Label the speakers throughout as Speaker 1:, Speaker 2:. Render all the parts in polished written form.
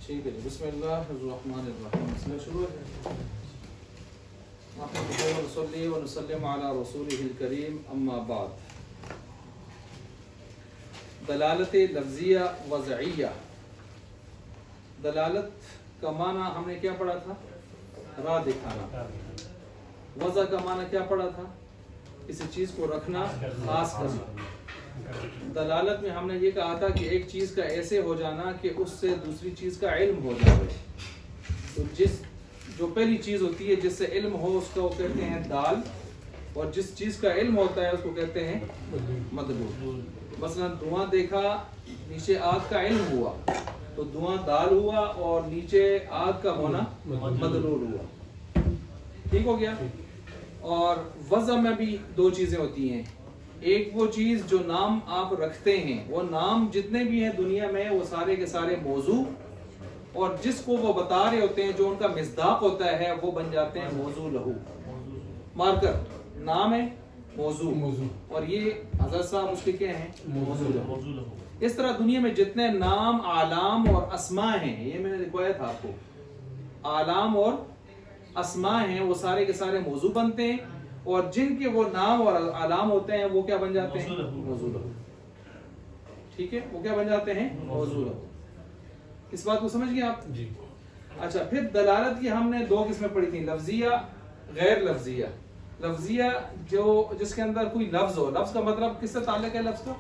Speaker 1: ठीक है, बिस्मिल्लाहिर्रहमानिर्रहीम इसमें शुरू है। नहमदुहु व नसल्लिमु अला रसूलिहिल करीम, अम्मा बाद। दलालत लफ्ज़िया वज़इया। दलालत का माना हमने क्या पढ़ा था? राह दिखाना। वज़ा का माना क्या पढ़ा था? किसी चीज़ को रखना, खास करना। दलालत में हमने ये कहा था कि एक चीज़ का ऐसे हो जाना कि उससे दूसरी चीज़ का इल्म हो जाए। तो जो पहली चीज़ होती है जिससे इल्म हो उसको कहते हैं दाल, और जिस चीज़ का इल्म होता है उसको कहते हैं मदलूल। मसलन धुआं देखा, नीचे आग का इल्म हुआ तो धुआं दाल हुआ और नीचे आग का होना मदलूल हुआ। ठीक हो गया। और वज़ा में भी दो चीज़ें होती हैं। एक वो चीज़ जो नाम आप रखते हैं, वो नाम जितने भी हैं दुनिया में वो सारे के सारे मौजू, और जिसको वो बता रहे होते हैं जो उनका मिस्दाक होता है वो बन जाते हैं मौजू लहू। मार्कर नाम है मौजू, और ये हज़रत साहब उसके क्या हैं? मौजू लहू। इस तरह दुनिया में जितने नाम, आलाम और अस्मा हैं, ये मैंने दिखाया था आपको, आलाम और अस्मा हैं, वो सारे के सारे मौजू बनते हैं, और जिनके वो नाम और आलाम होते हैं वो क्या बन जाते हैं? मौजू लहू। ठीक है, वो क्या बन जाते हैं? मौजू लहू। इस बात को समझ गए आप जी? अच्छा, फिर दलालत की हमने दो किस्में पढ़ी थी, लफ्जिया, गैर लफ्जिया। लफ्जिया जो जिसके अंदर कोई लफ्ज हो, लफ्ज का मतलब किससे ताल्लुक है? लफ्ज का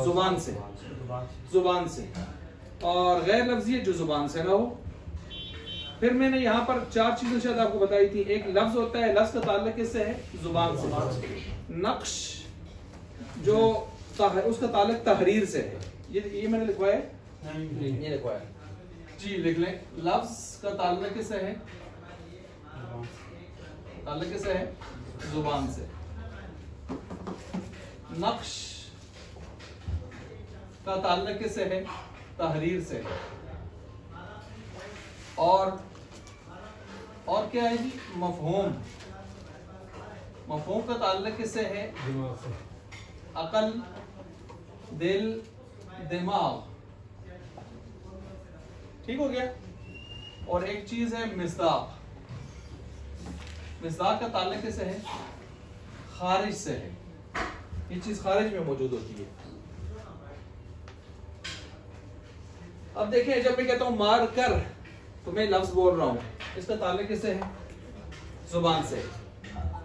Speaker 1: जुबान से, जुबान से। और गैर लफ्जिया जो जुबान से ना हो। फिर मैंने यहाँ पर चार चीजें शायद आपको बताई थी। एक लफ्ज होता है, लफ्ज का ताल्लुक किससे है? जुबान से। नक्श जो उसका ताल्लुक तहरीर से है। ये मैंने लिखवाया है? ये लिखवाया जी, लिख लें। लफ्ज का ताल्लुक किससे है? ताल्लुक किससे है? जुबान से। नक्श का ताल्लुक किससे है? तहरीर से। और क्या है जी? मफहूम। मफहूम का ताल्लुक किससे है? अकल, दिल, दिमाग। ठीक हो गया। और एक चीज है मिस्दाक। मिस्दाक का ताल्लुक किससे है? खारिज से है। ये चीज खारिज में मौजूद होती है। अब देखें, जब मैं कहता हूं मार कर तो मैं लफ्ज बोल रहा हूं, इसका ताल्लुक किससे है? जुबान से।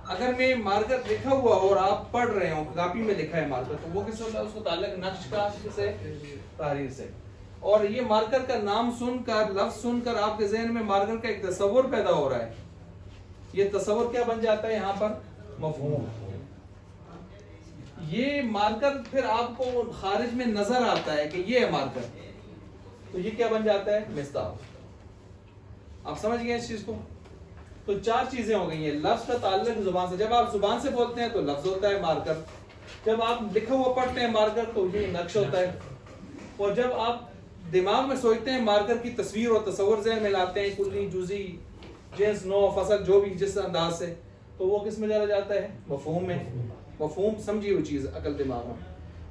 Speaker 1: अगर मैं मार्कर लिखा हुआ और आप पढ़ रहे हो, कापी में लिखा है मार्कर, तो वो किससे होता है? उसको ताल्लुक नक्श का किससे? तहरीर से। और ये मार्कर का नाम सुनकर, लफ्ज सुनकर आपके ज़हन में मार्कर का एक तस्वुर पैदा हो रहा है। ये तस्वुर क्या बन जाता है यहाँ पर? मफहूम। ये मार्कर फिर आपको खारिज में नजर आता है कि ये है मार्कर, तो ये क्या बन जाता है? मिस्दाक। आप समझ गए इस चीज को? तो चार चीजें हो गई हैं। लफ्ज का ताल्लुक जुबान से। जब आप जुबान से बोलते हैं तो लफ्ज होता है मार्कर। जब आप लिखा हुआ पढ़ते हैं मार्कर तो ये नक्श होता है। और जब आप दिमाग में सोचते हैं मार्कर की तस्वीर और तस्वर ज़हन में लाते हैं, कुल्ली, जुज़ी, जिन्स, नौ, फसल, जो भी जिस अंदाज से, तो वो किस में चला जाता है? मफहूम में। मफहूम समझी हुई चीज अकल दिमाग में।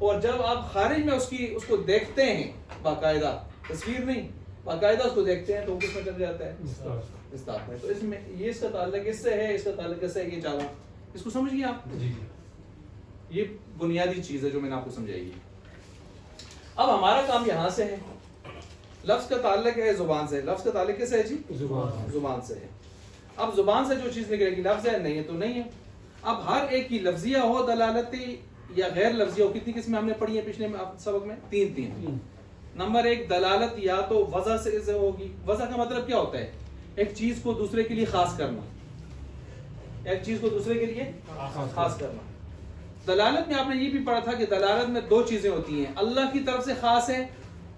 Speaker 1: और जब आप खारिज में उसको देखते हैं, बाकायदा तस्वीर नहीं, बाकायदा उसको देखते हैं, तो वो किसमें चल जाता है? मिस्दाक में। तो इसमें ये इसका ताल्लुक इससे है, इसका ताल्लुक इससे है, ये चारों इसको समझिए आप जी। ये बुनियादी चीज है जो मैंने आपको समझाई। अब हमारा काम यहाँ से है। लफ्ज का ताल्लुक है जुबान से। लफ्ज का ताल्लुक किससे है जी? जुबान से है। अब जुबान से जो चीज निकलेगी, लफ्ज है, नहीं है तो नहीं है। अब हर एक की लफ्जिया हो दलालती या गैर लफ्जिया हो, कितनी किस्में हमने पढ़ी है पिछले सबक में? तीन। नंबर एक, दलालत या तो वजह से होगी। वजह का मतलब क्या होता है? एक चीज को दूसरे के लिए खास करना। एक चीज को दूसरे के लिए खास करना। दलालत में आपने ये भी पढ़ा था कि दलालत में दो चीजें होती हैं, अल्लाह की तरफ से खास है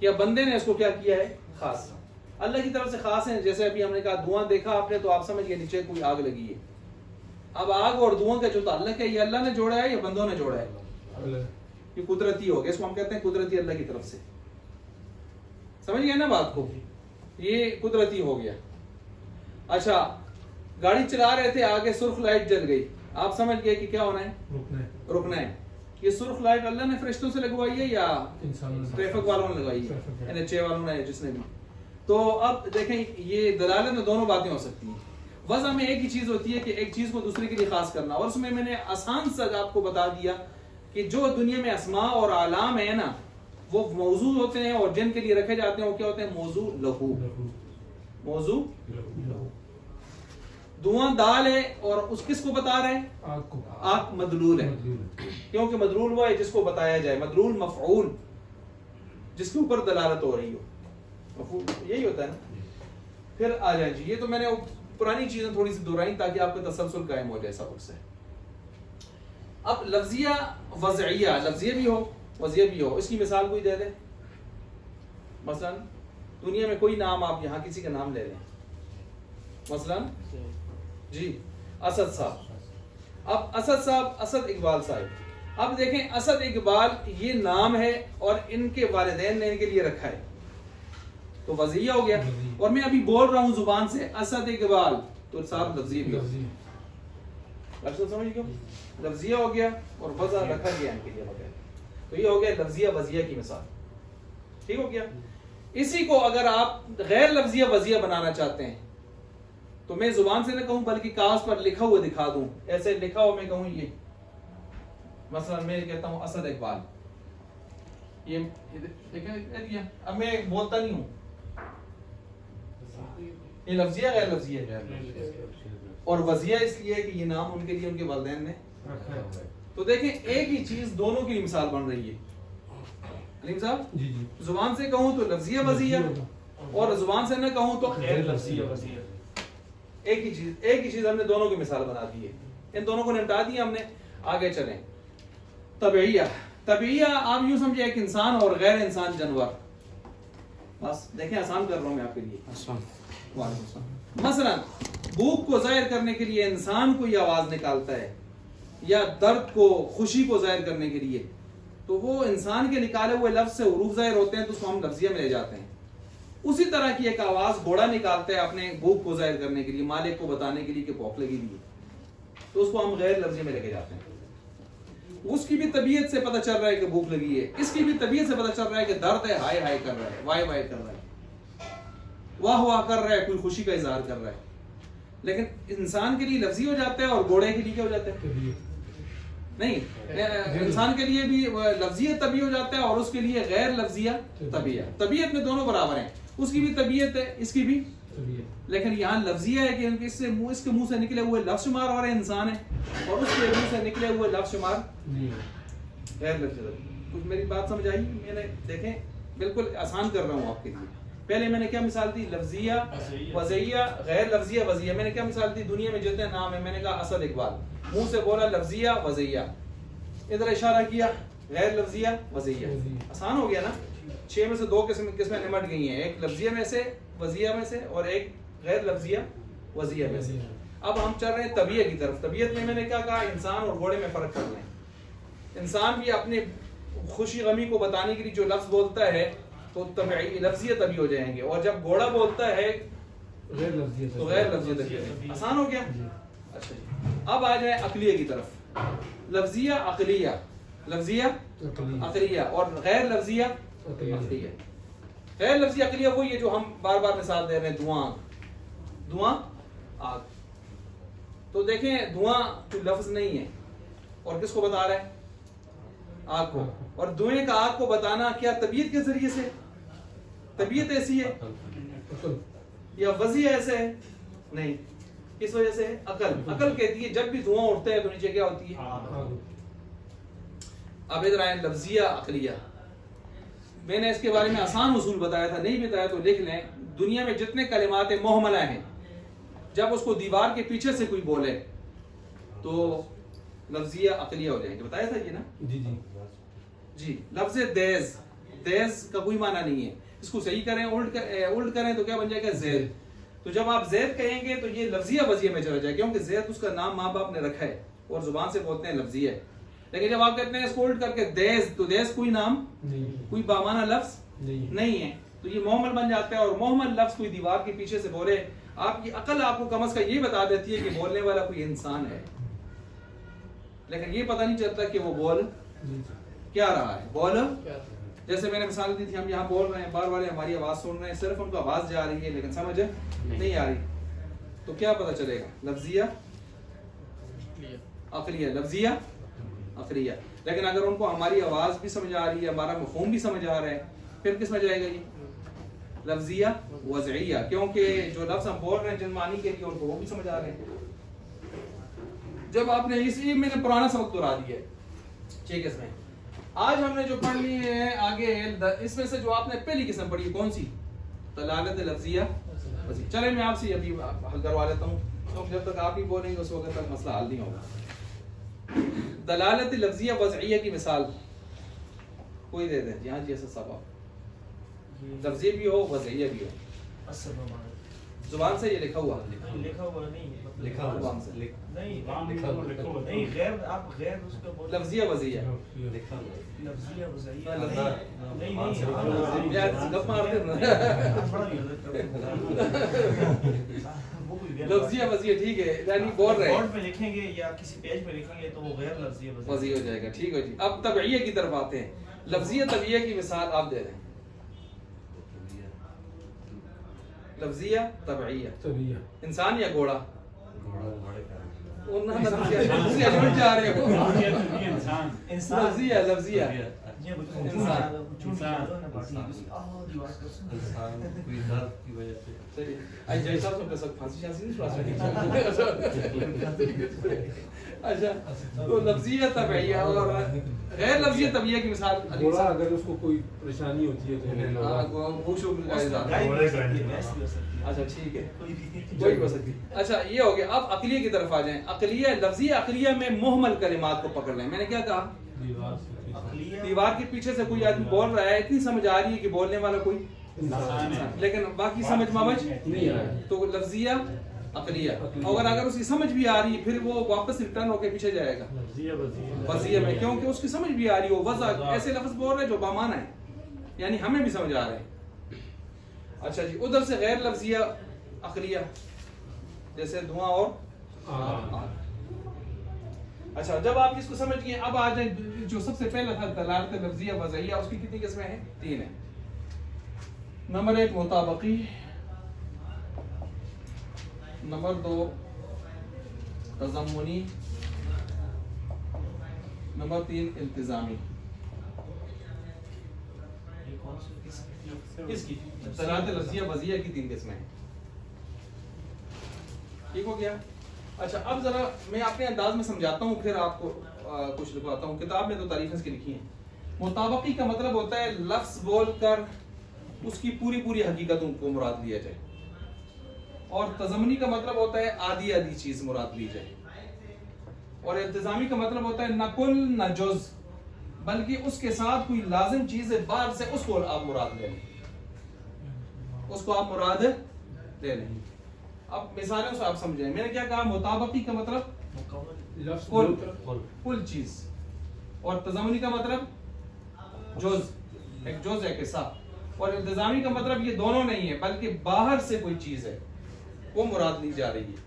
Speaker 1: या बंदे ने इसको क्या किया है? खास। अल्लाह की तरफ से खास है, जैसे अभी हमने कहा धुआं देखा आपने तो आप समझ गए नीचे कोई आग लगी है। अब आग और धुआं का जो ताल्लुक है ये अल्लाह ने जोड़ा है या बंदों ने जोड़ा है? ये कुदरती हो गया, इसको हम कहते हैं कुदरती अल्लाह की तरफ से। समझ गए ना बात को? ये कुदरती हो गया। अच्छा, गाड़ी चला रहे थे, आगे सुर्ख लाइट जल गई, आप समझ गए कि क्या होना है? रुकना है। ये सुर्ख लाइट अल्लाह ने फरिश्तों से लगवाई है या ट्रैफिक वालों ने लगवाई है? NHA वालों ने, जिसने भी। तो अब देखें, ये दलालत में दोनों बातें हो सकती हैं। वज़ा में एक ही चीज होती है कि एक चीज को दूसरे के लिए खास करना, और उसमें मैंने आसान सा आपको बता दिया कि जो दुनिया में अस्मा और आलाम है ना, वो मौजू होते हैं और जिनके लिए रखे जाते हैं वो क्या होते हैं? मौजू लहू। मौजू धुआं दाल है, और उस किसको बता रहे हैं? आग मदलूल है, क्योंकि मदलूल वो है जिसको बताया जाए। मदलूल मफऊल, जिसके ऊपर दलालत हो रही हो, मफऊल यही होता है ना। फिर आ जाए जी, ये तो मैंने पुरानी चीजें थोड़ी सी दोहराई ताकि आपका तसलसल कायम हो जाए सबक से। अब लफ्जिया वज़इया, लफ्जिया भी हो वज़िया भी हो, इसकी मिसाल कोई दे दे। मसलन दुनिया में कोई नाम, आप यहाँ किसी का नाम ले लें, मसलन जी असद साहब। अब असद साहब, असद इकबाल साहब। अब देखें, असद इकबाल ये नाम है और इनके वालिदैन ने इनके लिए रखा है, तो वज़िया हो गया। और मैं अभी बोल रहा हूँ जुबान से असद इकबाल, तो साथ लफ्जी भी समझ गए, लफ्जिया हो गया और वज़ा रखा गया इनके लिए हो गया। तो ये हो गया लफ्जिया वज़िया की मिसाल, ठीक हो गया। इसी को अगर आप गैर लफ्जिया वज़िया बनाना चाहते हैं तो मैं जुबान से न कहूं बल्कि कागज पर लिखा हुआ दिखा दूं। ऐसे लिखा हुआ मैं कहूं, ये मसलन मैं कहता हूं असद इकबाल, ये देखें, अब मैं बोलता नहीं हूं, ये लफ्जिया गैर लफ्जिया और वज़िया इसलिए कि ये नाम उनके लिए उनके वालिदैन ने। तो देखें, एक ही चीज दोनों की मिसाल बन रही है। अलीम साहब, जुबान से कहूं तो लफ्जिया वज़िया और जुबान से न कहूं तो गैर लफ्जिया वज़िया। एक ही चीज हमने दोनों की मिसाल बना दी है। इन दोनों को निपटा दिया हमने। आगे चलें। तबीया, तबीया आप यूं समझे एक इंसान और गैर इंसान जानवर। बस देखें, आसान कर रहा हूं मैं आपके लिए। मसलन भूख को जाहिर करने के लिए इंसान कोई आवाज निकालता है, या दर्द को, खुशी को जाहिर करने के लिए, तो वो इंसान के निकाले हुए लफ्ज से हुरूफ जाहिर होते हैं, तो उसको हम लफ्जिया में ले जाते हैं। उसी तरह की एक आवाज घोड़ा निकालता है अपने भूख को जाहिर करने के लिए, मालिक को बताने के लिए कि भूख लगी हुई है, तो उसको हम गैर लफ्जी में लेके जाते हैं। उसकी भी तबीयत से पता चल रहा है कि भूख लगी है, इसकी भी तबीयत से पता चल रहा है कि दर्द है, हाय हाय कर रहा है, वाय वाय कर रहा है, वाह वाह कर रहा है, कोई खुशी का इजहार कर रहा है। लेकिन इंसान के लिए लफ्जी हो जाता है और घोड़े के लिए क्या हो जाता है? नहीं, इंसान के लिए भी लफ्जिया तभी हो जाता है और उसके लिए गैर लफ्जिया तबीया। तबीयत में दोनों बराबर हैं, उसकी भी तबीयत है, इसकी भी। लेकिन यहाँ लफ्जिया है कि इसके मुंह से निकले हुए लफ्ज शुमार हो रहे इंसान है और उसके मुंह से निकले हुए लफ्ज शुमार गैर लफ्जिया। कुछ मेरी बात समझ आई? मैंने देखें बिल्कुल आसान कर रहा हूँ आपके लिए। पहले मैंने क्या मिसाल दी? लफ्जिया वज़िया, गैर लफ्जिया वज़िया। मैंने क्या मिसाल दी? दुनिया में जितने नाम है, मैंने कहा असद इकबाल, मुंह से बोला लफ्जिया वज़िया, इधर इशारा किया गैर लफ्जिया वज़िया। आसान हो गया ना? 6 में से 2 किस्में निमट गई हैं, एक लफ्जिया में से, वज़िया में से, और एक गैर लफ्जिया वज़िया में से। अब हम चल रहे हैं तबीयत की तरफ। तबीयत में मैंने क्या कहा? इंसान और घोड़े में फर्क कर लें। इंसान भी अपने खुशी गमी को बताने के लिए जो लफ्ज बोलता है तो लफ्जिया तभी हो जाएंगे, और जब घोड़ा बोलता है
Speaker 2: गैर लफ्जिया
Speaker 1: तो गैर लफ्जिया तभी। आसान हो गया? अच्छा जी, अब आ जाए अकलिया की तरफ। लफ्जिया अकलिया, लफ्जिया अकलिया और गैर लफ्जिया अकलिया। गैर लफ्जिया अकलिया वही है जो हम बार बार मिसाल दे रहे हैं, धुआं, धुआं, आग। तो देखें, धुआं कोई लफ्ज नहीं है और किसको बता रहा है? आग को। और धुएं का आग को बताना क्या तबीयत के जरिए से? तबीयत ऐसी है या वज़िया ऐसे है? नहीं, किस वजह से? अकल। अकल कहती है जब भी धुआं उठता है तो नीचे क्या होती है? अब इधर आए लफ्जिया अकलिया। मैंने इसके बारे में आसान उसूल बताया था, नहीं बताया तो लिख लें। दुनिया में जितने कलिमात मोहमला हैं, जब उसको दीवार के पीछे से कोई बोले तो लफ्जिया अकलिया हो जाएंगे। बताया था ये ना?
Speaker 2: जी जी
Speaker 1: जी। लफ्ज देज, देज का कोई माना नहीं है। इसको सही करें, उल्ट करें तो क्या बन जाएगा? ज़ेद। तो तो जब आप जैद कहेंगे तो ये लफ्जिया वजिया में चला जाए, क्योंकि जैद उसका नाम माँ बाप ने रखा है और जुबान से बोलते हैं लफ्जिया है। लेकिन जब आप कहते हैं स्कोल्ड करके देश, तो देश कोई नाम कोई बामाना लफ्ज नहीं है, तो ये मोहम्मद बन जाता है। और मोहम्मद लफ्ज कोई दीवार के पीछे से बोले, आपकी अकल आपको कम अज कम ये बता देती है कि बोलने वाला कोई इंसान है, लेकिन ये पता नहीं चलता कि वो बोल क्या रहा है। बोल जैसे मैंने मिसाल दी थी, हम यहाँ बोल रहे हैं, बार वाले हमारी आवाज सुन रहे हैं, सिर्फ उनको आवाज जा रही है लेकिन समझ नहीं आ रही, तो क्या पता चलेगा? लफ्जिया अकलिया, लफ्जिया अकलिया। लेकिन अगर उनको हमारी आवाज भी समझ आ रही है, हमारा मफहूम भी समझ आ रहा है, फिर किस में जाएगा ये? लफ्जिया वज़इया, क्योंकि जो लफ्ज हम बोल रहे हैं जिन मानी के लिए उनको वो भी समझ आ रहे हैं। जब आपने इसी मैंने पुराना सबक दोहरा दिया है, ठीक है। इसमें आज हमने जो पढ़ ली है आगे, इसमें से जो आपने पहली किस्म पढ़ी कौन सी? दलालत लफ्जिया। चले मैं आपसे अभी हल करवा लेता हूँ, तो जब तक आप ही बोलेंगे उस वक्त तक मसला हल नहीं होगा। दलालत लफ्जिया वज़इया की मिसाल कोई दे दें? यहाँ जी ऐसा सब लफ्जी भी हो वज़इया भी हो, जुबान से ये लिखा हुआ नहीं, लिखा हुआ नहीं, गैर आप गैर उसका बोल लफ्जिया वज़इया लिखा हुआ, लफ्जिया वज़इया नहीं यार गप मारते ना, लफ्जिया वज़इया ठीक है, यानी बोल रहे हैं बोर्ड पे लिखेंगे या किसी पेज पे लिखेंगे तो वो गैर लफ्जिया वज़इया हो जाएगा। ठीक है जी। अब तबइया की तरफ आते हैं। लफ्जिया तबइया की मिसाल आप दे रहे हैं। लफ्जिया तबइया, इंसान या घोड़ा? अच्छा, तो लफ्जिया तबइया और गैर लफ्जिया तबइया की मिसाल,
Speaker 2: अगर उसको कोई परेशानी होती है तो
Speaker 1: अच्छा ठीक है, कोई हो सकती। अच्छा ये हो गया। अब अकलिया की तरफ आ जाएं। अकलिया, लफ्जिया अकलिया में मुहमल कलिमात को पकड़ लें। मैंने क्या कहा? दीवार के पीछे से कोई आदमी बोल रहा है, इतनी समझ आ रही है कि बोलने वाला कोई इंसान, लेकिन बाकी समझ मवज नहीं आ रहा, तो लफ्जिया अकलिया। और अगर उसकी समझ भी आ रही है फिर वो वापस रिटर्न होकर पीछे जाएगा वज़िया में, क्योंकि उसकी समझ भी आ रही हो। वज़ा ऐसे लफ्ज बोल रहे हैं जो बामाना है, यानी हमें भी समझ आ रहे हैं। अच्छा जी, उधर से गैर लफ्जिया अकलिया जैसे धुआं और आग। अच्छा, जब आप इसको समझ गए, अब आ जाए जो सबसे पहला था दलालत लफ्जिया वज़इया, उसकी कितनी किस्में हैं? 3 है। नंबर 1 मुताबकी, नंबर 2 तज़म्मुनी, नंबर 3 इल्तिज़ामी। इसकी दलालत लफ्जिया वज़इया की 3 किस्में हैं। ठीक हो गया? अच्छा, अब जरा मैं अपने अंदाज में समझाता हूँ, फिर आपको कुछ लिखवाता हूँ। किताब में तो तारीफें इसकी लिखी हैं। मुताबकी का मतलब होता है लफ्ज बोलकर उसकी पूरी पूरी हकीकतों को मुराद लिया जाए, और तज़म्मुनी का मतलब होता है आधी आधी चीज मुराद ली जाए, और इल्तिज़ामी का मतलब होता है न कुल न जुज़, बल्कि उसके साथ कोई लाजिम चीज है बाहर से, उसको आप मुराद ले लें, उसको आप मुराद ले लें। अब मिसालों से आप समझें। मैंने क्या कहा? मुताबकी का मतलब कुल चीज, और तज़म्मुनी का मतलब जुज़, एक जुज़ एक हिस्सा, और इल्तिज़ामी का मतलब ये दोनों नहीं है बल्कि बाहर से कोई चीज है वो मुराद ली जा रही है,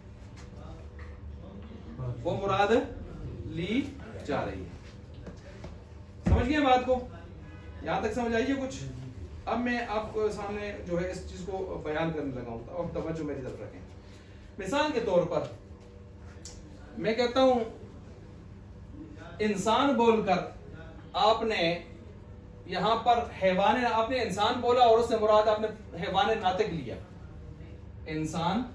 Speaker 1: वो मुराद ली जा रही है। समझ गए बात को? यहां तक समझ आइए कुछ? अब मैं आपको सामने जो है इस चीज को बयान करने लगा हूं, अब तवज्जो मेरी तरफ रखें। मिसाल के तौर पर मैं कहता हूं इंसान बोलकर आपने यहां पर हैवान, आपने इंसान बोला और उससे मुराद आपने हैवान नातिक लिया, इंसान,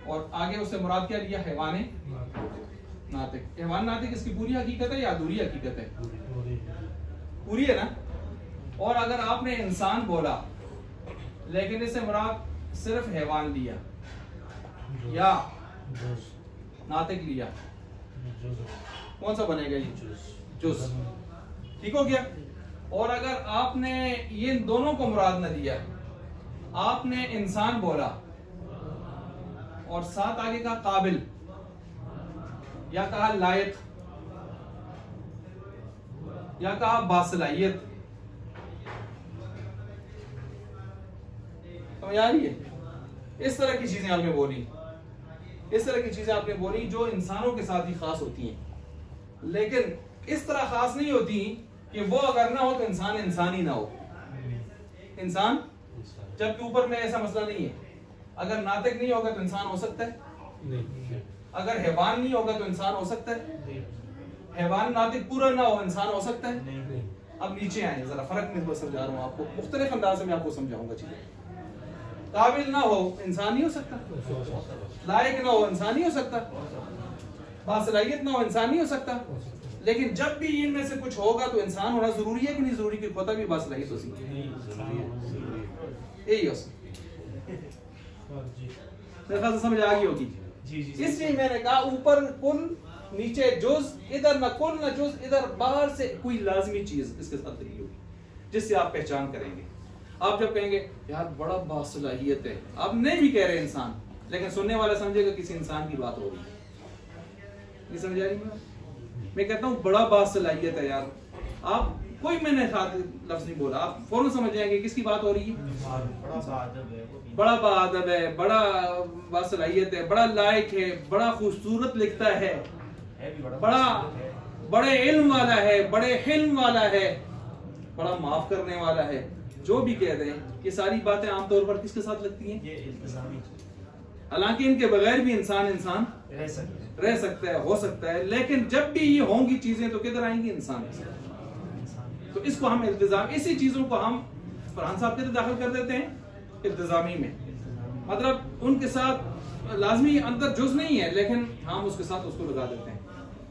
Speaker 1: और आगे उससे मुराद क्या लिया? हैवान नातिक। हैवान नातिक इसकी पूरी हकीकत है या अधूरी हकीकत है? पूरी है ना। और अगर आपने इंसान बोला लेकिन इससे मुराद सिर्फ हैवान लिया या नातिक लिया, कौन सा बनेगा? ये जुज़। ठीक हो गया? और अगर आपने ये दोनों को मुराद न दिया, आपने इंसान बोला और साथ आगे कहा काबिल या कहा लायक या कहा बासलाहियत। समझ आ रही है? इस तरह की चीजें आपने बोली, इस तरह की चीजें आपने बोली जो इंसानों के साथ ही खास होती हैं, लेकिन इस तरह खास नहीं होती कि वो अगर ना हो तो इंसान इंसान ही ना हो। इंसान जबकि ऊपर में ऐसा मसला नहीं है। अगर नातिक नहीं होगा तो इंसान हो सकता है
Speaker 2: नहीं।
Speaker 1: अगर हैवान नहीं होगा तो इंसान हो सकता है। हैवान नातिक पूरा ना हो इंसान हो सकता है
Speaker 2: नहीं।
Speaker 1: अब नीचे आए जरा, फर्क मैं समझा रहा हूँ आपको, मुख्तलिफ अंदाज में आपको समझाऊंगा चीजें। काबिल ना हो इंसान नहीं हो सकता, लायक ना हो इंसान नहीं हो सकता, बासलाहियत ना हो इंसान नहीं हो सकता। लेकिन जब भी इनमें से कुछ होगा तो इंसान होना जरूरी है कि नहीं जरूरी, कि खोता भी बासलाहियत हो सकती है। यही हो सकता, समझ आ गई होगी। इसलिए मैंने कहा ऊपर कुल नीचे जुज, इधर न कुल न जुज, इधर बाहर से कोई लाजमी चीज इसके साथ लगी होगी जिससे आप पहचान करेंगे। आप जब कहेंगे यार बड़ा बासलाहियत है, आप नहीं भी कह रहे इंसान, लेकिन सुनने वाला समझेगा किसी इंसान की बात हो रही है। नहीं समझ आ रही? मैं कहता हूँ बड़ा बासलाहियत है यार, आप कोई मैंने साथ लफ्ज नहीं बोला, आप फौरन समझ जाएंगे किसकी बात हो रही है। बड़ा बाअदब है, बड़ा बासलाहियत है, बड़ा लायक है, बड़ा खूबसूरत लिखता है, बड़े इल्म वाला है, बड़े हिल्म वाला है, बड़ा माफ करने वाला है। जो भी कह रहे हैं ये सारी बातें आमतौर पर किसके साथ लगती हैं? ये इल्तिज़ामी। हालांकि इनके बगैर भी इंसान इंसान रह सकता है, हो सकता है, लेकिन जब भी ये होंगी चीजें तो किधर आएंगी? इंसान के साथ। तो इसको हम इल्तिज़ाम, इसी चीजों को हम फरहान साहब के दाखिल कर देते हैं इल्तिज़ामी में, मतलब उनके साथ लाजमी अंदर जुज नहीं है, लेकिन हम उसके साथ उसको लगा देते हैं।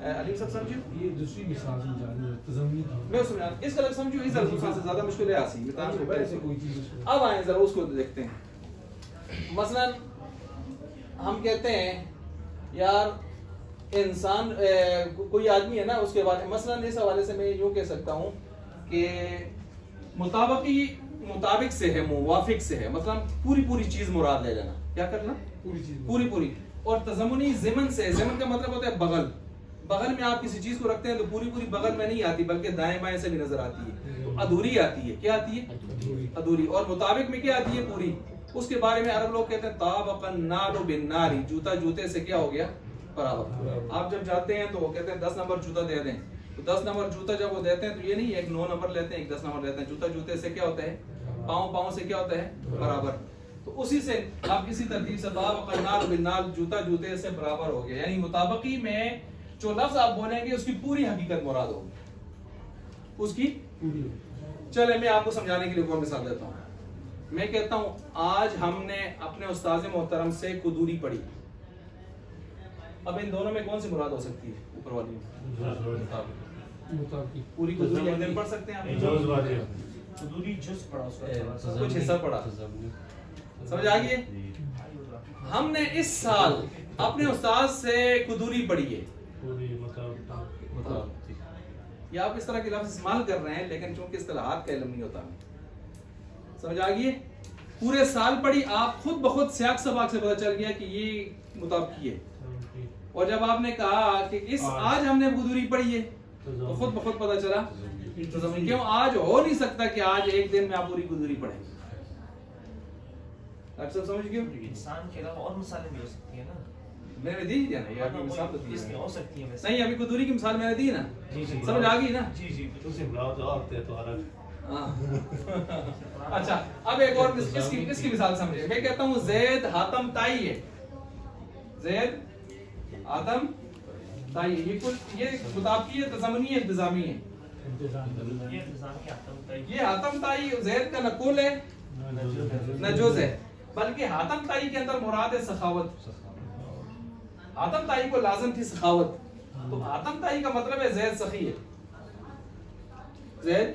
Speaker 1: अली साहब समझिए,
Speaker 2: ये दूसरी मिसाल समझा रही है तज़म्मी।
Speaker 1: मैं समझा इस अलग समझो, इस अलग से ज्यादा मुश्किल है आसी बता दो
Speaker 2: ऐसे कोई चीज।
Speaker 1: अब आए जरा उसको देखते हैं। मसलन हम कहते हैं यार इंसान कोई आदमी है ना, उसके बाद मसलन इस हवाले से मैं यूं कह सकता हूं कि मुताबिक से है, मुवाफिक से है, मतलब पूरी पूरी चीज मुराद ले लेना, क्या करना?
Speaker 2: पूरी चीज
Speaker 1: पूरी। और तज़म्मुनी ज़िमन से, ज़िमन का मतलब होता है बगल, बगल में आप किसी चीज को रखते हैं तो पूरी पूरी बगल में नहीं आती, बल्कि दाएं बाएं से भी नजर आती है, तो अधूरी आती है। क्या आती है? अधूरी। और मुताबिक में क्या आती है? पूरी। उसके बारे में अरब लोग कहते हैं ताबक़न नारु बिन नारी, जूता जूते से क्या हो गया? बराबर। आप जब जाते हैं तो वो कहते हैं 10 नंबर जूता दे दें, तो 10 नंबर जूता जब वो देते हैं तो ये नहीं एक 9 नंबर लेते हैं, एक 10 नंबर लेते हैं। जूता जूते से क्या होता है? पाँव से क्या होता है? बराबर। तो उसी से आप इसी तरतीब से ताबक़न नारु बिन नार, जूता जूते से बराबर हो गया, यानी मुताबिकी में जो लफ्ज आप बोलेंगे उसकी पूरी हकीकत मुराद होगी, उसकी पूरी। चले मैं आपको समझाने के लिए कोई मिसाल देता हूँ। मैं कहता हूँ आज हमने अपने उस्ताद मोहतरम से कुदूरी पढ़ी, अब इन दोनों में कौन सी मुराद हो सकती है? ऊपर वाली पूरी कुदूरी एक दिन पढ़ सकते हैं आप, कुछ हिस्सा पढ़ा, समझ आ गई? हमने इस साल अपने उस्ताद से कुदूरी पढ़ी है, या आप इस तरह के लफ्ज इस्तेमाल कर रहे हैं, लेकिन चूंकि इस्तिलाहात का इल्म नहीं होता, समझ आ गई? पूरे साल पढ़ी, आप खुद ब खुद सियाक सबाक से पता चल गया कि ये मुताबिकी है। और जब आपने कहा कि इस आज हमने कुदूरी पढ़ी है तो खुद ब खुद पता चला तो क्यों आज हो नहीं सकता कि आज एक दिन में आप पूरी कुदूरी पढ़ें। आप सब समझ गए?
Speaker 3: इंसान के अलावा और मिसालें भी हो सकती है ना,
Speaker 1: मैंने दी थी ना, ये मिसाल तो दी
Speaker 3: इसमें हो सकती है
Speaker 1: नहीं, अभी कुदूरी की मिसाल मैंने दी ना, समझ आ गई ना? अच्छा अब एक और इसकी मिसाल समझिए। मैं कहता हूँ ज़ैद हातम ताई है, ज़ैद हातम ताई, ये कुल ये मुताबिकी है, तज़म्मुनी है, इंतज़ामी है। ये हातम ताई ज़ैद का नकुल है, नजुज़ है, बल्कि हातम ताई के अंदर मुराद है सखावत। हातम ताई को लाज़िम थी सखावत, तो हातम ताई का मतलब है ज़ैद सखी है, ज़ैद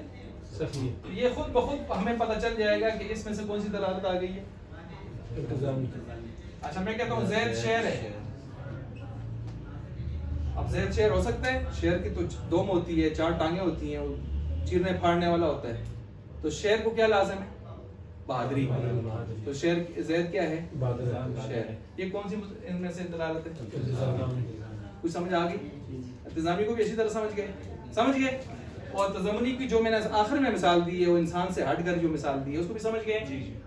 Speaker 1: सखी। तो ये खुद ब खुद हमें पता चल जाएगा कि इसमें से कौन सी दलालत आ गई है? अच्छा मैं कहता हूँ ज़ैद शेर है। अब ज़ैद शेर हो सकता है, शेर की तो दोम होती है, 4 टांगे होती हैं, चीरने फाड़ने वाला होता है, तो शेर को क्या लाज़िम है? बहादुरी। तो शेर जैद क्या है?
Speaker 2: बहादुर।
Speaker 1: शेर। ये कौन सी इनमें से दलालत है?
Speaker 2: इंतजामी।
Speaker 1: कुछ समझ आ गई? इंतजामी को भी अच्छी तरह समझ गए। और तज़म्मुनी की जो मैंने आखिर में मिसाल दी है, वो इंसान से हटकर जो मिसाल दी है उसको भी समझ गए।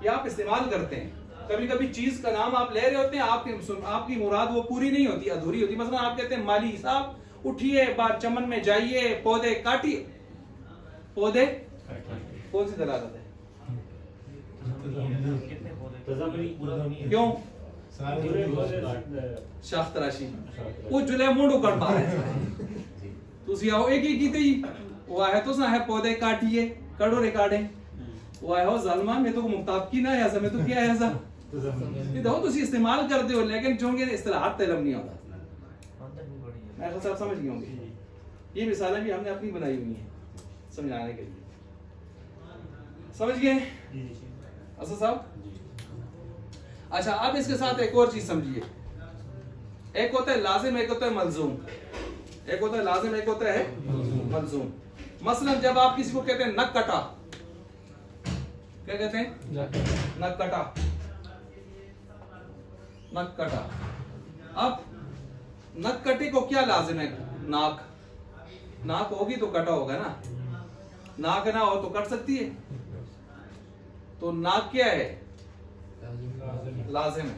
Speaker 1: ये आप इस्तेमाल करते हैं। कभी कभी चीज का नाम आप ले रहे होते हैं, आपकी मुराद वो पूरी नहीं होती, अधूरी होती। मसलन आप कहते हैं माली साहब उठिए, बाहर चमन में जाइए, पौधे काटिए। पौधे कौन सी दलालत है? क्यों? शाख तराशी। वो जुले मुंड उकड़ पा रहे तुसी आओ एक ही कीते ही वो है तो है पौधे काटिए कड़ो रे काटे वो है हो जालिमा में तो मुक्ताब की ना है ऐसा में तो क्या है ऐसा ये दो तुसी इस्तेमाल करते हो, लेकिन चूंकि इस्तिलाहात तलब नहीं होता। मैं तो सब समझ गए होंगे। ये मिसालें भी हमने अपनी बनाई हुई हैं समझाने के लिए। समझ गए असद साहब? अच्छा, अब इसके साथ एक और चीज समझिए। एक होता है लाजिम, एक होता है मलजूम। एक होता है लाजिम, एक होता है मलजूम। मसलन जब आप किसी को कहते हैं नक कटा, क्या कहते हैं? नक कटा, नक कटा। अब नक कटे को क्या लाजिम है? नाक। नाक होगी तो कटा होगा ना, नाक ना हो तो कट सकती है। तो नाक क्या है? लाजिम है।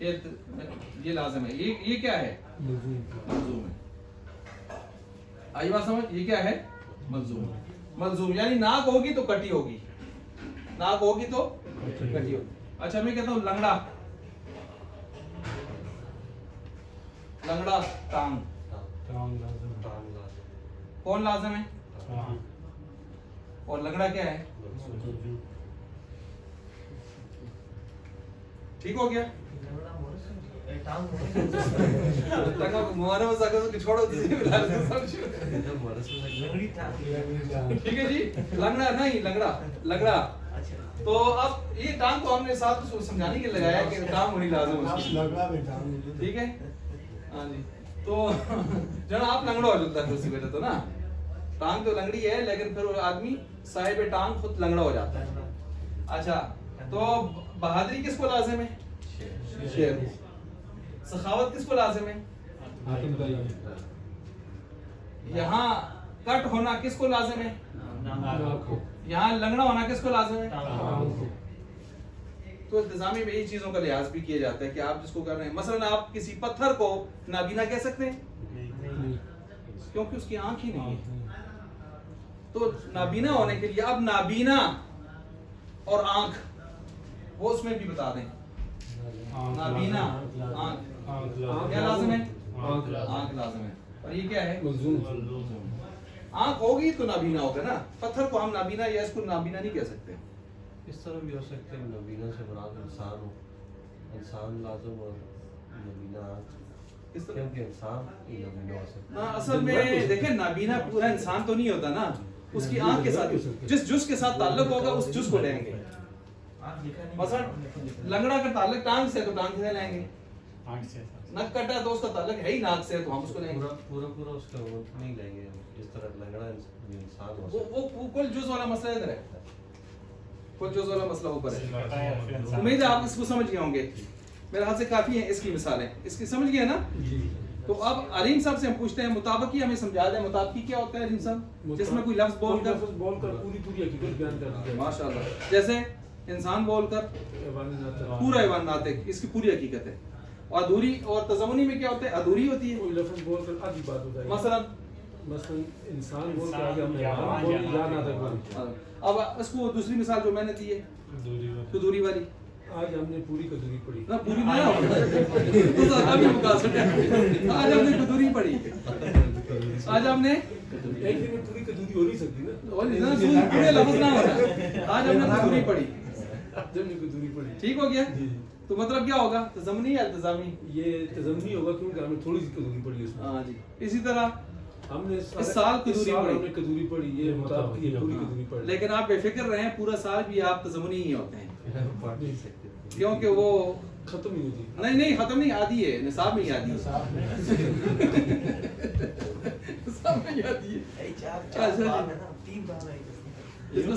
Speaker 1: ये लाजिम है। ये क्या है? मलजूम है। आई बात समझ? ये क्या है? मलजूम। मलजूम यानी नाक होगी तो कटी होगी, नाक होगी तो कटी होगी। अच्छा, मैं कहता हूं लंगड़ा, लंगड़ा टांग। कौन लाजिम है? और लंगड़ा क्या है? ठीक हो गया? छोड़ो ठीक है जी। लंगड़ा नहीं, लंगड़ा। तो अब ये टांग को हमने साथ समझाने के लिए लगाया कि टांग होनी लाजिम है। ठीक है, हाँ जी। तो जना आप लंगड़ा हो जाता है उसी वजह तो ना, टांग तो लंगड़ी है लेकिन फिर आदमी साहिब टांग खुद लंगड़ा हो जाता है। अच्छा, तो बहादुरी किसको लाजिम है? शेर। सखावत किसको लाजिम है? यहाँ कट होना किसको लाजिम है? यहाँ लंगड़ा होना किसको लाजिम है? तो इंतजामी में यही चीजों का लिहाज भी किया जाता है कि आप जिसको कर रहे हैं। मसलन आप किसी पत्थर को नाबीना कह सकते हैं क्योंकि उसकी आंख ही नहीं है। तो नाबीना होने के लिए अब नाबीना और आंख वो उसमें भी बता दें। नाबीना आंख क्या लाजिम है? आंख लाजिम है। और ये क्या है? आंख होगी तो नाबीना होगा ना। पत्थर को हम नाबीना या इसको नाबीना नहीं कह सकते।
Speaker 4: इस तरह भी हो सकते हैं, नबीना से मुराद इंसान हो, इंसान लाजिम और नबीना
Speaker 1: इस तरह
Speaker 4: क्योंकि इंसान ही नबीना हो सकता है।
Speaker 1: असल में देखें नाबीना पूरा इंसान तो नहीं होता ना, उसकी आंख के साथ जिस जुज के साथ ताल्लुक होगा उस जुज को लेंगे। मसलन लंगड़ा का ताल्लुक टांग से तो टांग से लेंगे, नक कटा तो उसका ताल्लुक है ही नाक से तो हम उसको लेंगे।
Speaker 4: पूरा उसका नहीं लेंगे जिस तरह लंगड़ा इंसान हो
Speaker 1: वो कुल जुज वाला मसला इधर है, कुल जुज वाला मसला ऊपर है। उम्मीद है आप इसको समझ गए होंगे। मेरे हाथ से काफी है इसकी मिसालें, इसकी समझ गए ना। तो अब अलीम साहब से हम पूछते हैं मुताबिकी हमें समझा दें। मुताबिकी क्या होता है अलीम साहब? जिसमें कोई लफ्ज बोलकर
Speaker 2: पूरी हकीकत बयान कर दी जाए।
Speaker 1: माशाल्लाह, जैसे इंसान बोलकर पूरा ऐवान नातिक, इसकी पूरी हकीकत है। और अधूरी और तज़म्मुनी में क्या होता है? अधूरी होती है।
Speaker 2: कोई लफ्ज बोलकर आधी बात होता है।
Speaker 1: मसलन
Speaker 2: इंसान बोल के आगे हमने ऐवान बोल दिया ना तक।
Speaker 1: अब इसको दूसरी मिसाल जो मैंने दी है कदूरी वाली,
Speaker 2: आज हमने पूरी कदूरी पढ़ी
Speaker 1: ना पूरी नहीं तो ज़्यादा भी मुकासर है। आज हमने कदूरी पढ़ी, आज हमने
Speaker 2: एक दिन में पूरी कदूरी हो नहीं सकती ना,
Speaker 1: और पूरे लफ्ज ना होना। आज हमने कदूरी पढ़ी,
Speaker 2: हमने कदूरी पढ़ी।
Speaker 1: ठीक हो गया? तो मतलब क्या होगा? तज़म्मुनी या इल्तिज़ामी?
Speaker 2: ये तज़म्मुनी होगा क्योंकि हमने थोड़ी सी कदूरी पढ़ी है।
Speaker 1: हाँ जी। इसी तरह
Speaker 2: हमने
Speaker 1: इस साल कदूरी पढ़ी,
Speaker 2: हमने कदूरी पढ़ी, ये मुताबिक ये पूरी कदूरी पढ़ी।
Speaker 1: लेकिन आप बेफिक्र रहें, पूरा साल भी आप तज़म्मुनी ही होते हैं क्योंकि वो
Speaker 2: खत्म ही होती।
Speaker 1: नहीं खत्म नहीं, आधी है, निसाब में ही आधी है। निसाब में ही आधी है। इसको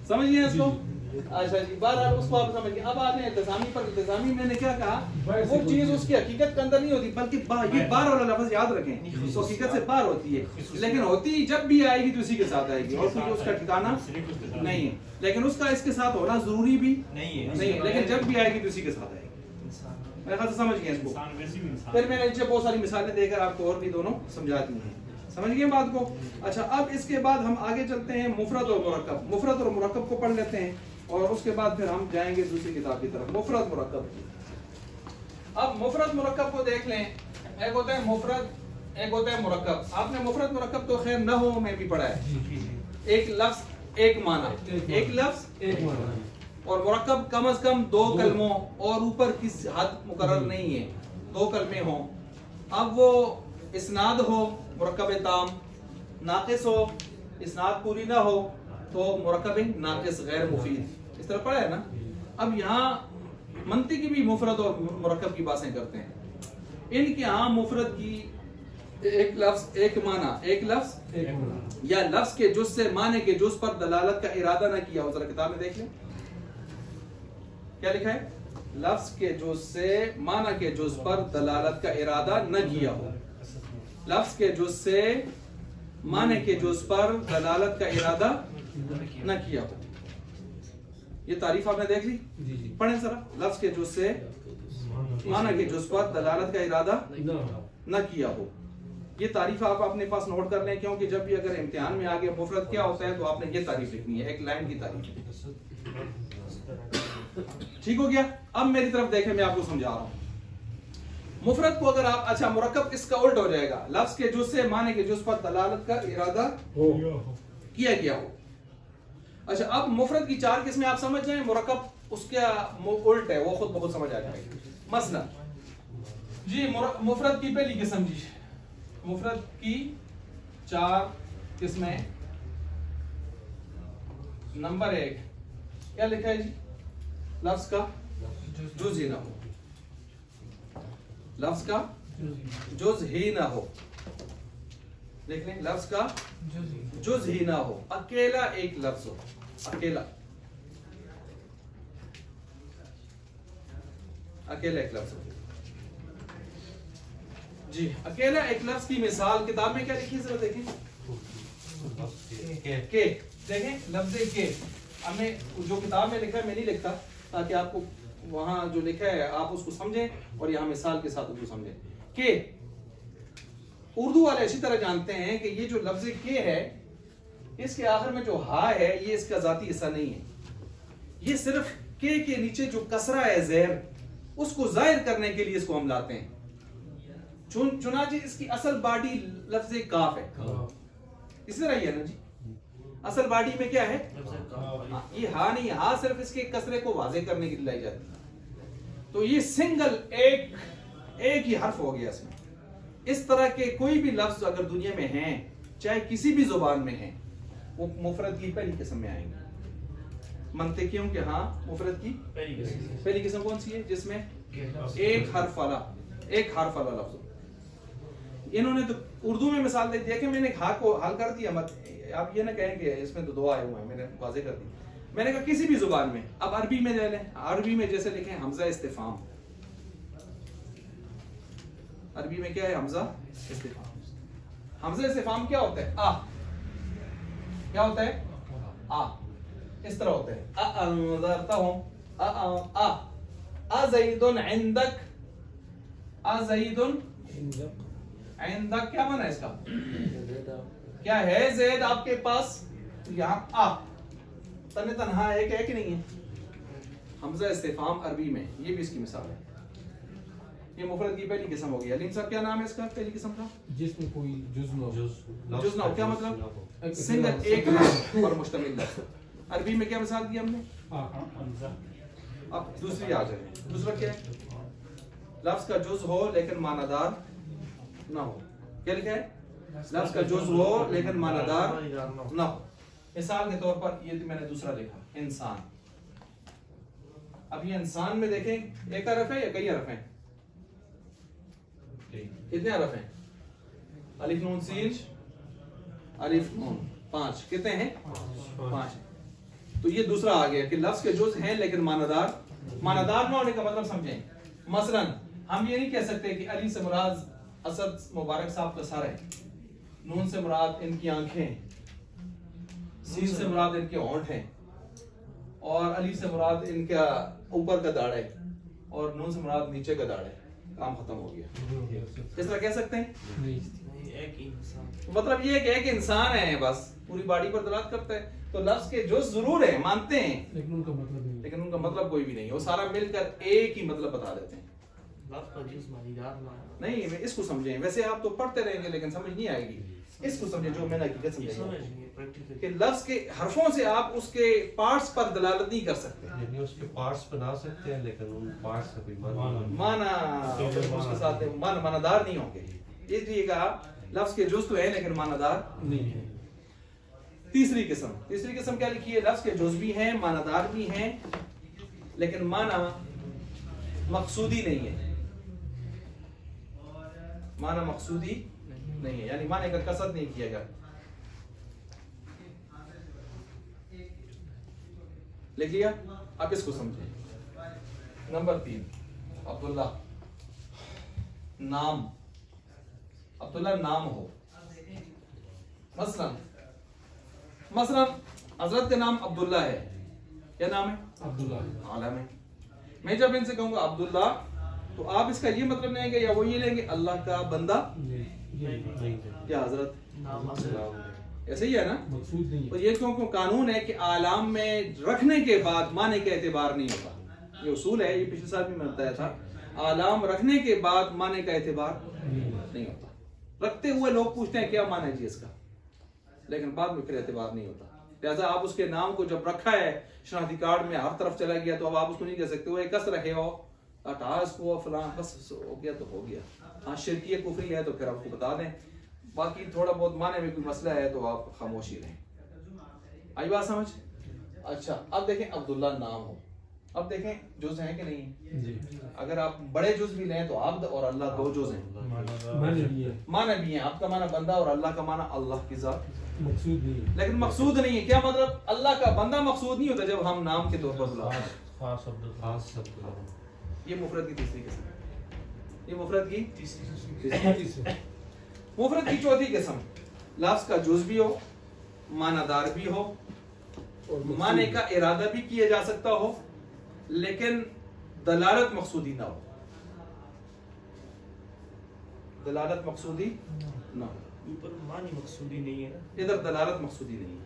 Speaker 1: समझिए इसको। अच्छा जी, बहरहाल उसको आप समझ गए। अब आते हैं इल्तिज़ामी पर। इल्तिज़ामी मैंने क्या कहा, वो चीज उसकी हकीकत के अंदर नहीं होती, बल्कि ये बार वाला लफ्ज याद रखें, तो हकीकत से बाहर होती है, लेकिन होती जब भी आएगी तो इसी के साथ आएगी और कोई उसका ठिकाना नहीं है। लेकिन उसका इसके साथ होना जरूरी भी नहीं है, लेकिन जब भी आएगी तो इसी के साथ आएगी। मेरे ख्याल से समझ गए इसको। फिर मैंने नीचे बहुत सारी मिसालें देकर आपको और भी दोनों समझा दी हैं, समझ गए बात को। अच्छा, अब इसके बाद हम आगे चलते हैं मुफरद और मुरक्कब। मुफरद और मुरक्कब को पढ़ लेते हैं और उसके बाद फिर हम जाएंगे दूसरी किताब की तरफ, मुफरद मुरक्कब। अब मुफरद मुरक्कब को देख लें। एक होता है मुफरद, एक होता है मुरक्कब। आपने मुफरद मुरक्कब तो खैर नहू में भी पढ़ा है, एक लफ्ज एक माना, एक लफ्ज
Speaker 2: एक माना,
Speaker 1: और मुरक्कब कम से कम 2 कलमों और ऊपर की हद मुकर्रर नहीं है, 2 कलमे हों। अब वो इस्नाद हो मुरक्कब ताम, नाकिस हो इस्नाद पूरी ना हो तो मुरक्कब नाकिस गैर मुफीद, इस तरह पढ़ा है ना। अब यहाँ मंतिकी भी मुफरद और मुरक्कब की बातें करते हैं। इनके यहाँ मुफरद की एक लफ्ज एक माना, एक लफ्ज
Speaker 2: एक माना,
Speaker 1: या लफ्ज के जुज से माने के जुज पर दलालत का इरादा न किया हो। जरा किताब में देख लें क्या लिखा है, लफ्ज के जुज से माना के जुज पर दलालत का इरादा न किया हो। लफ्ज के जुज से माने के जुज पर दलालत का इरादा न किया हो। ये तारीफ आपने देख ली,
Speaker 2: जी जी,
Speaker 1: पढ़ें जरा। लफ्ज के जुज से माना के जुज पर दलालत का इरादा न किया हो। ये तारीफ आप अपने पास नोट कर लें, क्योंकि जब भी अगर इम्तिहान में आ गया मुफरद क्या होता है तो आपने ये तारीफ लिखनी है, एक लाइन की तारीफ। ठीक हो गया। अब मेरी तरफ देखें, मैं आपको समझा रहा हूं। मुफरद को अगर आप, अच्छा मुरक्कब इसका उल्ट हो जाएगा, लफ्ज के जुज से माने के जुज पर दलालत का इरादा किया गया हो। अच्छा, अब मुफरद की 4 किस्में आप समझ जाएं, मुरक्कब उसका उल्ट है, वो खुद बहुत समझ आ जाएगा। मसलन जी, मुफरद की पहली किस्म जी, मुफरद की 4 किस्में। नंबर 1 क्या लिखा है जी, लफ्ज का जुज ही ना हो, लफ्ज का जुज ही ना हो। देख लें, लफ्ज का जुज ही ना हो, अकेला एक लफ्ज हो, अकेला एक लफ्ज हो जी। अकेला एक लफ्ज की मिसाल किताब में क्या लिखी, जरा देखें। के देखें, लफ्ज के हमने जो किताब में लिखा है, मैं नहीं लिखता, ताकि आपको वहां जो लिखा है आप उसको समझें और यहाँ मिसाल के साथ उसको समझें। के उर्दू वाले अच्छी तरह जानते हैं कि ये जो लफ्ज के है, इसके आखिर में जो हा है ये इसका जाती हिस्सा नहीं है, ये सिर्फ के नीचे जो कसरा है ज़ेर, उसको जाहिर करने के लिए इसको हम लाते हैं। चुनाचे इसकी असल बॉडी लफ्ज काफ है, इसी तरह ही है ना जी। असल बॉडी में क्या है, ये हा नहीं, हा सिर्फ इसके कसरे को वाजे करने के लिए लाई जाती है। तो ये सिंगल एक ही हर्फ हो गया इसमें। इस तरह के कोई भी लफ्ज अगर दुनिया में हैं, चाहे किसी भी जुबान में हैं, वो मुफरद की पहली किस्म में आएंगे। मंतिकियों के हाँ मुफरद की पहली किस्म कौन सी है, जिसमें एक हर्फ वाला लफ्ज। इन्होंने तो उर्दू में मिसाल दे दिया कि मैंने हा को हल कर दिया, मत आप ये ना कहें कि इसमें तो 2 आए हुए हैं, मैंने वाजे कर दी। मैंने कहा किसी भी जुबान में। अब अरबी में ले लें, अरबी में जैसे लिखें हमजा इस्तिफाम, अरबी में क्या है, हमजा इस्तिफाम। हमजा इस्तिफाम क्या होता है, आ, क्या होता है, आ, इस तरह होता है। अनज़रतहुम, आ ज़ैदुन इंदक, आ ज़ैदुन इंदक, क्या माना है इसका, क्या है ज़ैद आपके पास। तो यहाँ आ तने तनहा एक है कि नहीं है, हमजा इस्तिफाम अरबी में, ये भी इसकी मिसाल है। ये मुफरद की पहली किस्म हो गई। अलीम साहब क्या नाम है इसका पहली किस्म का,
Speaker 2: जिसमें कोई जुज ना हो।
Speaker 1: जुज ना हो क्या मतलब, सिंगल एक लफ्ज पर मुश्तमिल लफ्ज। अरबी में क्या मिसाल दी हमने। अब दूसरी आ जाए, दूसरा क्या है, लफ्ज का जुज हो लेकिन मानादार ना हो। क्या लिखा है, लफ्ज का जुज हो लेकिन मानादार ना हो। मिसाल के तौर पर ये मैंने दूसरा लिखा, इंसान। अब ये इंसान में देखें, एक हरफ है या कई हरफ हैं, कितने हरफ हैं, अलिफ नून सीन, अलिफ नून 5, कितने हैं 5। तो ये दूसरा आ गया कि लफ्ज के जुज हैं लेकिन मानादार ना होने का मतलब समझें। मसलन हम ये नहीं कह सकते कि अली से मुराद असद मुबारक साहब का सर है, नून से मुराद इनकी आंखें, सीन से मुराद इनके होंठ हैं, और अली से मुराद इनका ऊपर का दाढ़ है, और नून से मुराद नीचे का दाढ़ है। काम खत्म हो गया। इस तरह कह सकते हैं?
Speaker 3: एक इंसान,
Speaker 1: मतलब ये एक इंसान है, बस पूरी बॉडी पर दलालत करता है। तो लफ्ज के जुज जरूर है, मानते हैं,
Speaker 2: लेकिन उनका मतलब नहीं।
Speaker 1: लेकिन उनका मतलब कोई भी नहीं है। वो सारा मिलकर एक ही मतलब बता देते हैं।
Speaker 3: लफ्ज का जुज मानीदार ना
Speaker 1: नहीं, इसको समझें। वैसे आप तो पढ़ते रहेंगे लेकिन समझ नहीं आएगी। इसको समझें जो मैंने हकीकत समझाई
Speaker 3: समझेंगे प्रैक्टिकल
Speaker 1: कि लफ्ज के हरफों से आप उसके पार्ट्स पर दलालत नहीं कर सकते।
Speaker 4: यानी उसके पार्ट्स बना सकते हैं लेकिन उन पार्ट्स का कोई
Speaker 1: माना उसके साथ मानादार नहीं होंगे। इसलिए कहा लफ्ज के जुज तो है लेकिन मानादार
Speaker 2: नहीं है।
Speaker 1: तीसरी किस्म क्या लिखी है? लफ्ज के जुज भी हैं, मानादार भी हैं, लेकिन माना मकसूदी नहीं है। माना मकसूदी नहीं है, यानी माने का कसद नहीं किया गया। लिख लिया? अब इसको समझे। नंबर 3, अब्दुल्ला नाम। अब्दुल्ला नाम हो। मसलन हजरत का नाम अब्दुल्ला है। क्या नाम है?
Speaker 2: अब्दुल्ला
Speaker 1: आलम है। मैं जब इनसे कहूंगा अब्दुल्ला, तो आप इसका ये मतलब लेंगे या वो ये लेंगे अल्लाह का बंदा या हजरत?
Speaker 3: नाम
Speaker 1: ऐसे ही है ना?
Speaker 2: मकसूद नहीं
Speaker 1: तो
Speaker 2: है।
Speaker 1: ये क्यों कानून है कि आलाम में रखने के बाद माने का एतबार नहीं होता। ये उसूल है, ये पिछले साल भी मैं बताया था। आलाम रखने के बाद माने का एतबार नहीं होता। रखते हुए लोग पूछते हैं क्या माना है जी इसका, लेकिन बाद में फिर एतबार नहीं होता। लिहाजा आप उसके नाम को जब रखा है शनाख्ती कार्ड में, हर तरफ चला गया, तो अब आप उसको नहीं कह सकते वो एक कस रहे हो को फलां, बस हो गया तो हो गया। हाँ शिरकी कुफरी है तो फिर आपको बता दें, बाकी थोड़ा बहुत माने में कोई मसला है तो आप खामोशी रहें। आई बात समझ? अच्छा, अब देखें अब्दुल्ला नाम हो। अब देखें जुज हैं कि नहीं है?
Speaker 2: जी।
Speaker 1: अगर आप बड़े जुज भी लें तो अब्द और अल्लाह दो जुज हैं। माना भी है, आपका माना बंदा और अल्लाह का माना अल्लाह की जात।
Speaker 2: मकसूद नहीं है।
Speaker 1: लेकिन मकसूद नहीं है। क्या मतलब? अल्लाह का बंदा मकसूद नहीं होता जब हम नाम के तौर पर बुलाते हैं।
Speaker 4: खास शब्द।
Speaker 1: ये मुफरद की तीसरी किस्म। ये मुफरद की
Speaker 2: तीसरी।
Speaker 1: मुफरद की चौथी किस्म, लफ्ज का जुज भी हो, मानादार भी हो,
Speaker 2: और
Speaker 1: माने का इरादा भी किया जा सकता हो, लेकिन दलालत मकसूदी ना हो। दलालत मकसूदी ना हो।
Speaker 3: ऊपर मानी मकसूदी नहीं है ना,
Speaker 1: इधर दलालत मकसूदी नहीं है।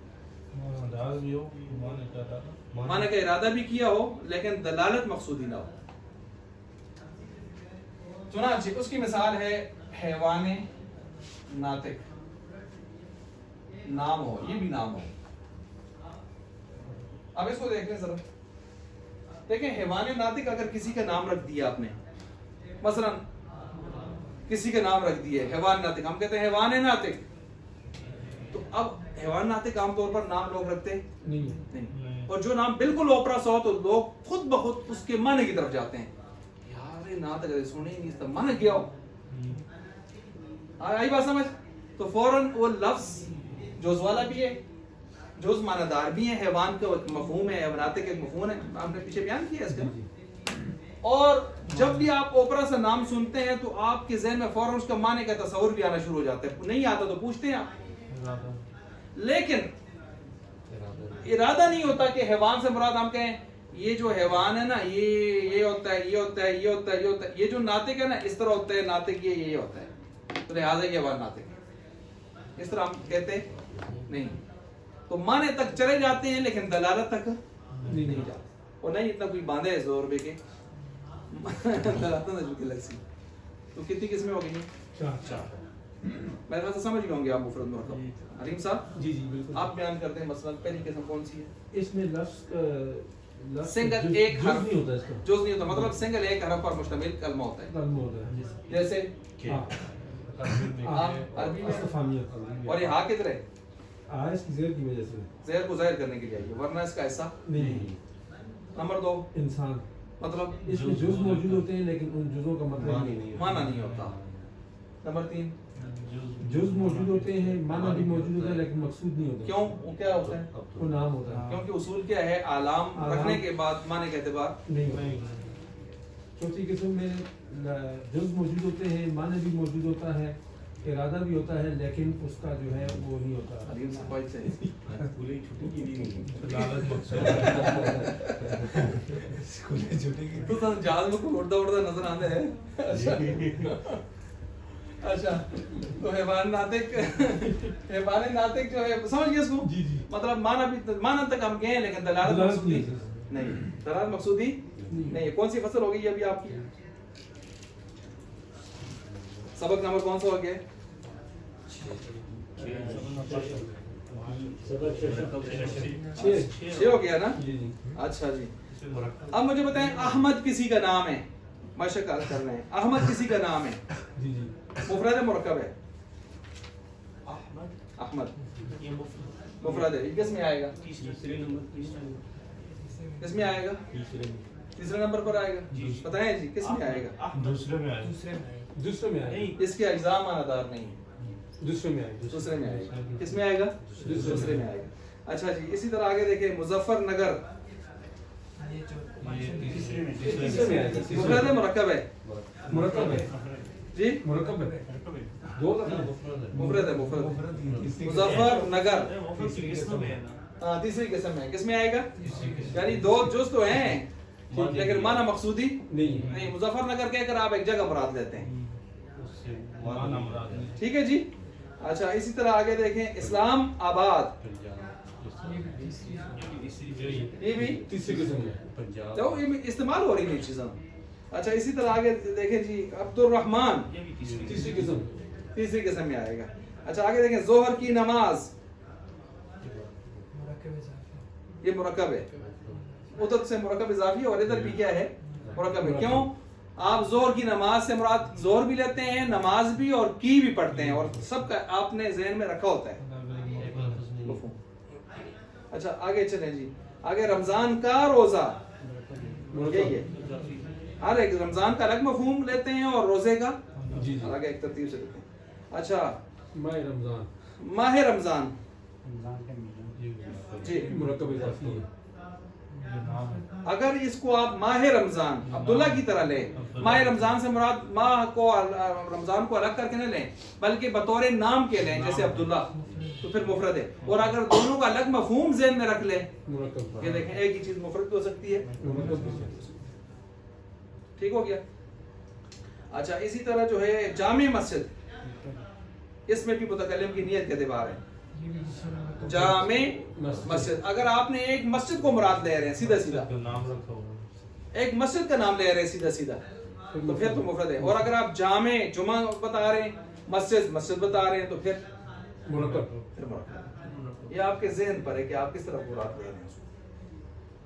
Speaker 1: माने का इरादा भी किया हो लेकिन दलालत मकसूदी ना हो। चुनांचे उसकी मिसाल है हैवाने नातिक। नाम हो, ये भी नाम हो। अब इसको देख लें जरा। देखें हैवाने नातिक, अगर किसी का नाम रख दिया आपने, मसलन किसी का नाम रख दिया हैवान नातिक, हम कहते हैं हैवाने नातिक। तो अब हैवान नातिक आमतौर पर नाम लोग रखते नहीं। और जो नाम बिल्कुल ओपरा सा हो तो लोग खुद ब खुद उसके माने की तरफ जाते हैं। यार ये नातिक सुने नहीं, इसका मन क्या हो। आई बात समझ? तो फौरन वो लफ्ज जोज वाला भी है, जोज मानादार भी है, हैवान का मफहूम है, नातिक एक मफहूम है, आपने पीछे बयान किया इसका। और जब भी आप ओपरा से नाम सुनते हैं तो आपके ज़हन में फौरन उसका माने का तस्वुर भी आना शुरू हो जाता है। नहीं आता तो पूछते हैं आप, लेकिन इरादा नहीं होता कि हैवान से मुराद हम कहें ये जो हैवान है ना ये होता है, ये होता है, ये होता है, ये होता है। ये जो नातिक है ना इस तरह होता है, नातिक ये होता है, तो लिहाजा ये हैवान नातिक है। इस तरह हम कहते नहीं। तो माने तक चले जाते हैं लेकिन दलालत तक नहीं जाते। और नहीं इतना कोई बांधे है जोर बे के तो कितनी किस्में हो गई? चार। मेरे ख्याल से समझ गए होंगे आप मुफरद मुरक्कब। हलीम साहब
Speaker 2: जी बिल्कुल।
Speaker 1: आप बयान करते हैं मसलन पहली किस्म कौन सी है?
Speaker 2: इसमें लफ्ज
Speaker 1: सिंगल एक हरफ
Speaker 2: नहीं होता इसका।
Speaker 1: जुज नहीं होता, मतलब सिंगल एक हरफ पर मुश्तमिल कलमा होता है।
Speaker 2: कलमा होता है
Speaker 1: जैसे
Speaker 2: अरबी में अस्तफामिया।
Speaker 1: और ये हा किधर है?
Speaker 2: इसकी ज़ेर की वजह से,
Speaker 1: ज़ेर को ज़ाहिर करने के लिए आई है, वरना इसका ऐसा
Speaker 2: नहीं।
Speaker 1: नंबर 2
Speaker 2: इंसान,
Speaker 1: मतलब
Speaker 2: इसमें जुज मौजूद होते हैं लेकिन उन जुजों का मतलब
Speaker 1: माना नहीं होता। नंबर 3
Speaker 2: जुज मौजूद होते हैं, माना भी मौजूद होता है लेकिन मकसूद नहीं होता।
Speaker 1: क्यों? वो क्या होता है?
Speaker 2: वो नाम होता है।
Speaker 1: क्योंकि उसूल क्या है? आलाम रखने के बाद माने के एतबार
Speaker 2: नहीं। चौथी किस्म में जुज मौजूद होते हैं, माना भी मौजूद होता है, इरादा भी होता है लेकिन उसका जो है वो नहीं होता।
Speaker 1: अलीम से बात से
Speaker 4: पूरी छुट्टी की दी नहीं
Speaker 1: तो जहाज में कोई उड़ता उड़ता नजर आते हैं। अच्छा तो हैवान नातिक जो है समझ गए इसको?
Speaker 2: जी जी।
Speaker 1: मतलब माना तक हम गए लेकिन दलालत मकसूदी नहीं, दलालत मकसूदी नहीं है। कौन सी फसल होगी ये अभी आपकी? सबक नंबर कौन सा हो गया? 6 हो गया ना?
Speaker 2: जी जी।
Speaker 1: अच्छा जी, अब मुझे बताएं अहमद किसी का नाम है, माशा कर रहे हैं, अहमद किसी का नाम है,
Speaker 2: जी जी।
Speaker 1: मुफरद है मुरक्कब है?
Speaker 3: अहमद
Speaker 1: अहमद
Speaker 3: ये मुफ्रद
Speaker 1: मुफरद है, ये किस में आएगा?
Speaker 3: तीसरे नंबर
Speaker 1: किस में आएगा? तीसरे नंबर पर आएगा। बताएं जी किस में आएगा?
Speaker 3: दूसरे में आएगा।
Speaker 2: दूसरे में आएगा।
Speaker 1: इसके अज्जा मानादार नहीं है,
Speaker 2: दूसरे में आएगा।
Speaker 1: दूसरे में आएगा। किस में आएगा? दूसरे में आएगा। अच्छा जी, इसी तरह आगे देखें मुजफ्फरनगर
Speaker 2: तीसरे में आएगा।
Speaker 1: मुफरद है मुरक्कब है?
Speaker 2: मुरक्कब है
Speaker 1: जी
Speaker 2: मुरक्कब है। दो दफा
Speaker 1: मुफरद है मुफरद। मुजफ्फरनगर
Speaker 3: किस्म में है ना।
Speaker 1: हाँ तीसरी किस्म है, किस में आएगा? यानी दो जुज तो हैं लेकिन माना मकसूदी
Speaker 2: नहीं है।
Speaker 1: नहीं। मुजफ्फरनगर कहकर आप एक जगह मुराद लेते हैं, ठीक है जी। अच्छा इसी तरह आगे देखें इस्लाम आबाद, ये भी
Speaker 2: तीसरी किस्म में
Speaker 4: पंजाब
Speaker 1: तो ये इस्तेमाल हो रही है चीज़ें। अच्छा इसी तरह आगे देखें जी अब्दुर्रहमान,
Speaker 3: ये भी
Speaker 2: तीसरी किस्म
Speaker 1: तीसरी किस्म में आएगा। अच्छा आगे देखें जोहर की नमाज, ये मुरक्कब है, उधर से मुरक्कब इजाफी है और इधर भी क्या है? मुरक्कब है। क्यों? आप जोहर की नमाज से मुराद जोहर भी लेते हैं, नमाज भी और की भी पढ़ते हैं और सबका आपने जहन में रखा होता है। अच्छा आगे चलें जी, आगे रमजान का रोजा, यही है। हर एक रमजान का अलग मफहूम लेते हैं और रोजे का
Speaker 2: जी जी।
Speaker 1: आगे एक तरतीब से लेते हैं। अच्छा
Speaker 2: माह रमजान
Speaker 1: माह रमजान जी,
Speaker 2: मुरक्कब इजाफी है।
Speaker 1: अगर इसको आप माह रमजान अब्दुल्ला की तरह लें, माह रमजान से मुराद माह को रमजान को अलग करके न लें बल्कि बतौर नाम के लें जैसे अब्दुल्ला, तो फिर मुफरद है। और अगर दोनों का अलग मफहूम ज़हन में रख लें,
Speaker 2: मुरक्कब
Speaker 1: ये देखें एक ही चीज मुफरद भी हो सकती है, ठीक हो गया। अच्छा इसी तरह जो है जामे मस्जिद, इसमें भी मुतकल्लिम की नियत के एतबार है। जामे मस्जिद, अगर आपने एक मस्जिद को मुराद ले रहे हैं सीधा सीधा, एक मस्जिद का नाम ले रहे हैं सीधा सीधा, तो फिर तो मुफरद है। और अगर आप जामे जुमा बता रहे हैं, मस्जिद मस्जिद बता रहे हैं, तो फिर
Speaker 2: मुरक्कब
Speaker 1: मुरक्कब। ये आपके ज़हन पर है कि आप किस तरफ मुराद ले रहे हैं।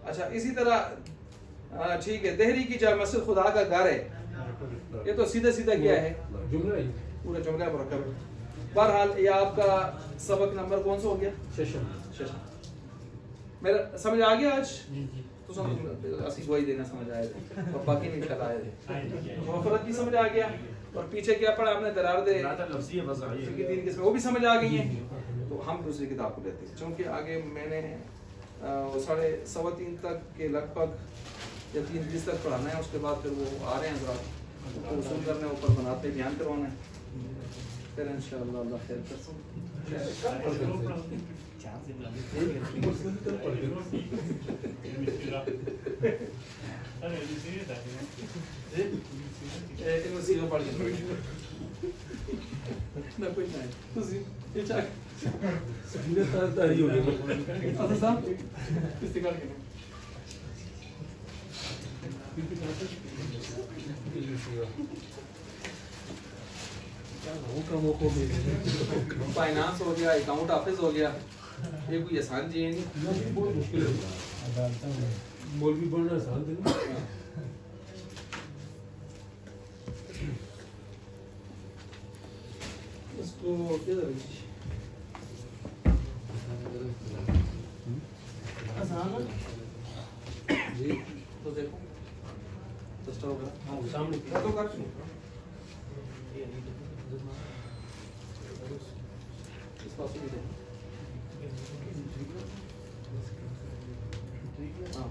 Speaker 1: अच्छा इसी तरह ठीक है, देहरी की जामे मस्जिद खुदा का घर है, ये तो सीधा सीधा क्या है?
Speaker 2: जुमला ही
Speaker 1: पूरा जुमला मुरक्कब है। बहरहाल ये आपका सबक नंबर कौन सा हो गया?
Speaker 2: सेशन
Speaker 1: मेरा समझ आ गया आज? तो समझ असली वही देना समझ आए थे और बाकी नहीं ख्याल आए थे। मुफरद भी समझ आ गया और पीछे क्या पढ़ा हमने दरार दे की 3 किस्में, वो भी समझ आ गई हैं। तो हम दूसरी किताब को लेते हैं क्योंकि आगे मैंने 3:15 तक के लगभग या 3:20 तक पढ़ाना है, उसके बाद फिर वो आ रहे हैं जरा तो उसूल करने ऊपर बनाते ध्यान करवाना है, फिर इंशाअल्लाह अल्लाह खैर कर फाइनेंस हो गया, अकाउंट ऑफिस हो गया, ये कोई आसान चीज नहीं।
Speaker 2: बहुत मुश्किल है, मौलवी बनना आसान है ना।
Speaker 1: इसको किधर है? जी तो देखो दस्ता वगैरह
Speaker 2: सामने
Speaker 1: तो कर इसका सुविधा हाँ